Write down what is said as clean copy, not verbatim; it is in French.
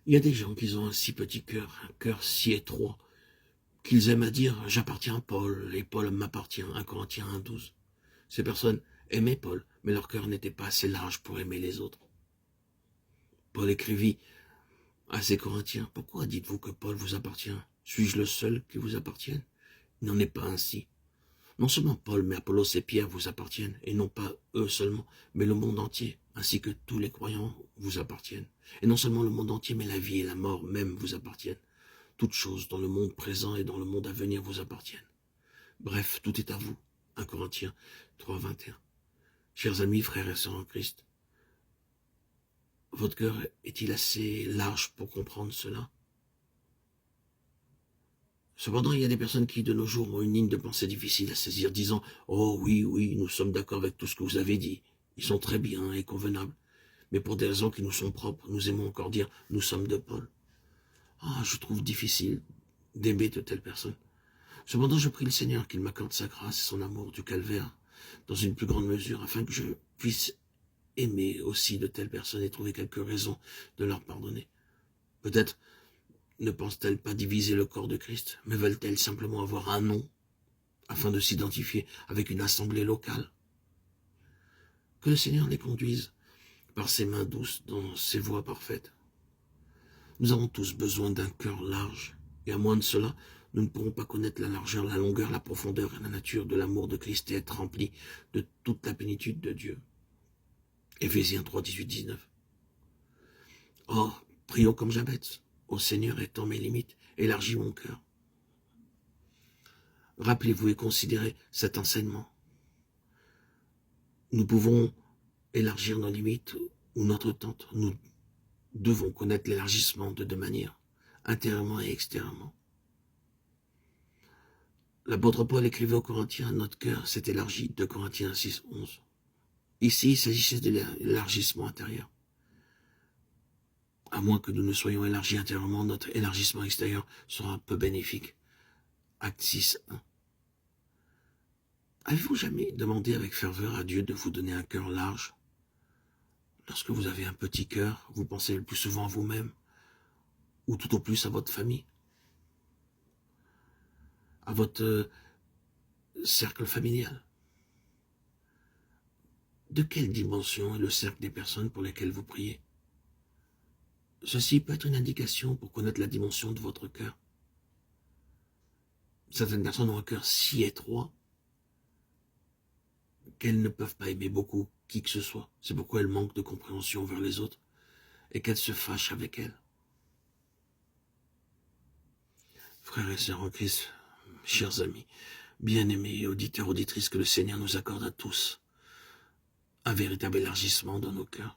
Il y a des gens qui ont un si petit cœur, un cœur si étroit, qu'ils aiment à dire « j'appartiens à Paul et Paul m'appartient », 1 Corinthiens 1,12. Ces personnes aimaient Paul, mais leur cœur n'était pas assez large pour aimer les autres. Paul écrivit à ses Corinthiens « Pourquoi dites-vous que Paul vous appartient? Suis-je le seul qui vous appartienne? Il n'en est pas ainsi. Non seulement Paul, mais Apollos et Pierre vous appartiennent, et non pas eux seulement, mais le monde entier, ainsi que tous les croyants vous appartiennent. Et non seulement le monde entier, mais la vie et la mort même vous appartiennent. Toutes choses dans le monde présent et dans le monde à venir vous appartiennent. Bref, tout est à vous. 1 Corinthiens 3, 21. Chers amis, frères et sœurs en Christ, votre cœur est-il assez large pour comprendre cela? Cependant, il y a des personnes qui, de nos jours, ont une ligne de pensée difficile à saisir, disant « Oh oui, oui, nous sommes d'accord avec tout ce que vous avez dit. Ils sont très bien et convenables. Mais pour des raisons qui nous sont propres, nous aimons encore dire « Nous sommes de Paul ». Ah, je trouve difficile d'aimer de telles personnes. Cependant, je prie le Seigneur qu'il m'accorde sa grâce et son amour du calvaire dans une plus grande mesure, afin que je puisse aimer aussi de telles personnes et trouver quelques raisons de leur pardonner. Peut-être ne pensent-elles pas diviser le corps de Christ, mais veulent-elles simplement avoir un nom, afin de s'identifier avec une assemblée locale? Que le Seigneur les conduise par ses mains douces dans ses voies parfaites. Nous avons tous besoin d'un cœur large, et à moins de cela, nous ne pourrons pas connaître la largeur, la longueur, la profondeur et la nature de l'amour de Christ et être remplis de toute la plénitude de Dieu. Éphésiens 3, 18, 19. Or, prions comme Jabez. Ô Seigneur, étends mes limites, élargis mon cœur. Rappelez-vous et considérez cet enseignement. Nous pouvons élargir nos limites ou notre tente. Nous devons connaître l'élargissement de deux manières, intérieurement et extérieurement. L'apôtre Paul écrivait aux Corinthiens, notre cœur s'est élargi, 2 Corinthiens 6, 11. Ici, il s'agissait de l'élargissement intérieur. À moins que nous ne soyons élargis intérieurement, notre élargissement extérieur sera peu bénéfique. Acte 6, 1. Avez-vous jamais demandé avec ferveur à Dieu de vous donner un cœur large? Lorsque vous avez un petit cœur, vous pensez le plus souvent à vous-même, ou tout au plus à votre famille, à votre cercle familial. De quelle dimension est le cercle des personnes pour lesquelles vous priez? Ceci peut être une indication pour connaître la dimension de votre cœur. Certaines personnes ont un cœur si étroit qu'elles ne peuvent pas aimer beaucoup qui que ce soit. C'est pourquoi elles manquent de compréhension vers les autres et qu'elles se fâchent avec elles. Frères et sœurs en Christ, chers amis, bien-aimés, auditeurs, auditrices, que le Seigneur nous accorde à tous un véritable élargissement dans nos cœurs.